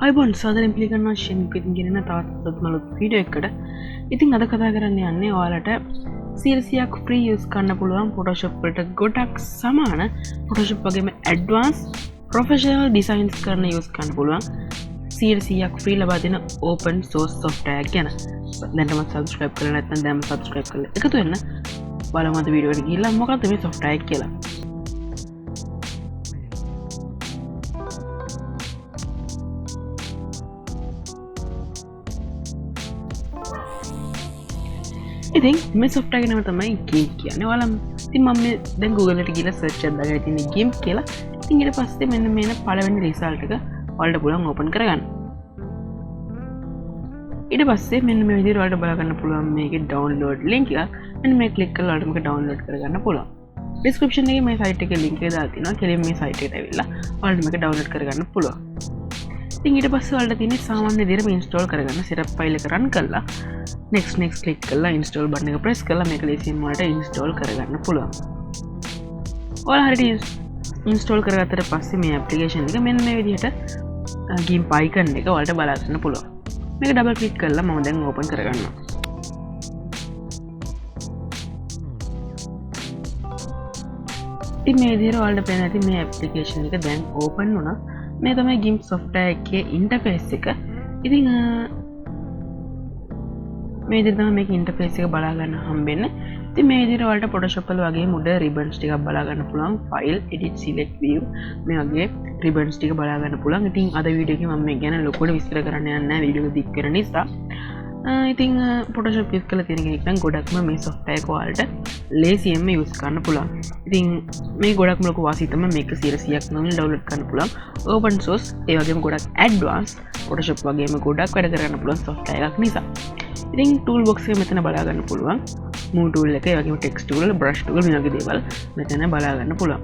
අයිබොන් සාදරෙන් පිළිගන්නවා ශෙන්කතින් ගෙනෙන තවත් මලුත් වීඩියෝ එකකට. ඉතින් අද කතා කරන්න යන්නේ ඔයාලට සිරසියක් ෆ්‍රී යූස් කරන්න පුළුවන් ෆොටෝෂොප් වලට ගොඩක් සමාන ෆොටෝෂොප් වගේම ඇඩ්වාන්ස් ප්‍රොෆෙෂනල් ඩිසයින්ස් කරන්න යූස් කරන්න පුළුවන් සිරසියක් ෆ්‍රී ලබා දෙන ඕපන් සෝස් සොෆ්ට්වෙයාර් එක ගැන. දැන්ටම සබ්ස්ක්‍රයිබ් කරලා නැත්නම් දැන්ම සබ්ස්ක්‍රයිබ් කරලා එකතු වෙන්න. බලමු අද වීඩියෝ එකට ගිහිල්ලා මොකක්ද මේ සොෆ්ට්වෙයාර් එක කියලා. ඉතින් මේ සොෆ්ට්වෙයාර් එක නම තමයි GIMP කියන්නේ. ඔයාලා ඉතින් මම මේ දැන් Google එකට ගිහලා සර්ච් එකක් දාගෙන ඉතින් GIMP කියලා. ඉතින් ඊට පස්සේ මෙන්න මේන පළවෙනි රිසල්ට් එක ඔයාලට පුළුවන් ඕපන් කරගන්න. ඊට පස්සේ මෙන්න මේ විදිහට ඔයාලට බලා ගන්න පුළුවන් මේකේ ඩවුන්ලෝඩ් ලින්ක් එක. මෙන්න මේ ක්ලික් කරලා ඔයාලට මේක ඩවුන්ලෝඩ් කරගන්න පුළුවන්. ඩිස්ක්‍රිප්ෂන් එකේ මේ සයිට් එකේ ලින්ක් එක දාලා තිනවා. කෙලින් මේ සයිට් එකට ඇවිල්ලා ඔයාලට මේක ඩවුන්ලෝඩ් කරගන්න පුළුවන්. ඉතින් ඊට පස්සේ ඔයාලට තියෙන්නේ සාමාන්‍ය විදිහට ඉන්ස්ටෝල් කරගන්න setup file එක run කරලා next click කරලා install button එක press කරලා මේක ලේසියෙන් ඔයාලට install කරගන්න පුළුවන්. ඔයාලා හරියට install කරගත්තට පස්සේ මේ application එක මෙන්න මේ විදිහට GIMP icon එක ඔයාලට බලා ගන්න පුළුවන්. මේක double click කරලා මම දැන් open කරගන්නවා. ඉතින් මේ විදිහට ඔයාලට පේන ඇති මේ application එක දැන් open වුණා. මේ තමයි GIMP software එකේ interface එක. ඉතින් මේ විදිහට තමයි මේකේ interface එක බලා ගන්න හම්බෙන්නේ. ඉතින් මේ විදිහට ඔයාලට Photoshop වල වගේ මුඩ ribbons ටිකක් බලා ගන්න පුළුවන්. file, edit, select, view මේ වගේ ribbons ටික බලා ගන්න පුළුවන්. ඉතින් අද වීඩියෝ එකේ මම මේ ගැන ලොකුවට විස්තර කරන්න යන්නේ නැහැ. වීඩියෝ එක දික් වෙන නිසා. ඉතින් Photoshop use කරලා තියෙන කෙනෙක් නම් ගොඩක්ම මේ software එක ඔයාලට ලේසියෙන්ම use කරන්න පුළුවන්. ඉතින් මේ ගොඩක්ම ලොකු වාසිය තමයි මේක 100ක් නම් download කරන්න පුළුවන්. open source ඒ වගේම ගොඩක් advanced Photoshop වගේම ගොඩක් වැඩ කරගන්න පුළුවන් software එකක් නිසා. ඉතින් tool box එක මෙතන බලා ගන්න පුළුවන්. move tool එක, ඒ වගේම text tool, brush tool මේ වගේ දේවල් මෙතන බලා ගන්න පුළුවන්.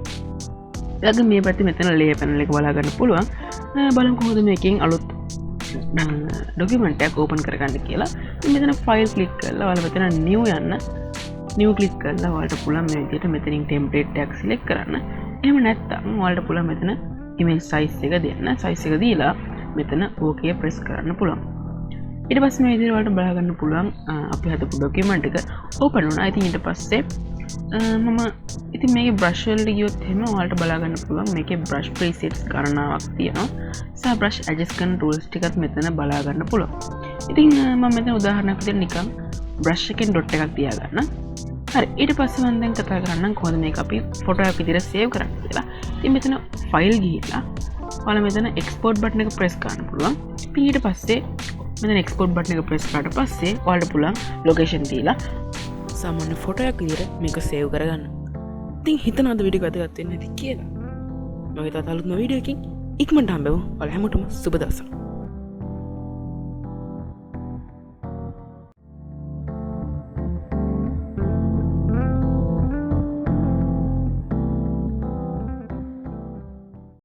ඒ වගේම මේ පැත්තේ මෙතන layer panel එක බලා ගන්න පුළුවන්. බලමු කොහොමද මේකෙන් අලුත් document එකක් open කරගන්න කියලා. මෙතන file click කරලා ඔයාලා මෙතන new යන්න. new click කරලා ඔයාලට පුළුවන් මේ විදිහට මෙතනින් template එකක් select කරන්න. එහෙම නැත්නම් ඔයාලට පුළුවන් මෙතන image size එක දෙන්න. size එක දීලා මෙතන okay press කරන්න පුළුවන්. ඊට පස්සේ මේ විදිහට ඔයාලට බලා ගන්න පුළුවන් අපි හදපු document එක open වුණා. ඉතින් ඊට පස්සේ මම ඉතින් මේකේ brush වලට ගියොත් එහෙම ඔයාලට බලා ගන්න පුළුවන් මේකේ brush presets ගණනාවක් තියෙනවා. සහ brush adjust කරන tools ටිකත් මෙතන බලා ගන්න පුළුවන්. ඉතින් මම මෙතන උදාහරණයක් විදිහට නිකන් brush එකෙන් dot එකක් තියා ගන්න. හරි. ඊට පස්සේ මම දැන් කතා කරන්නම් කොහොමද මේක අපි ෆොටෝ එකක් විදිහට save කරන්නේ කියලා. ඉතින් මෙතන file ගිහිල්ලා ඔයාලා මෙතන export button එක press කරන්න පුළුවන්. ඉතින් ඊට පස්සේ මෙතන export button එක press කරාට පස්සේ ඔයාලට පුළුවන් location දීලා සාමාන්‍ය ෆොටෝ එකක් විදිහට මේක save කරගන්න. ඉතින් හිතනවාද වීඩියෝ එක වැදගත් වෙන්නේ නැති කියලා. මගේ තවත් අලුත්ම වීඩියෝ එකකින් ඉක්මනට හම්බෙමු. ඔයාලා හැමෝටම සුබ දවසක්.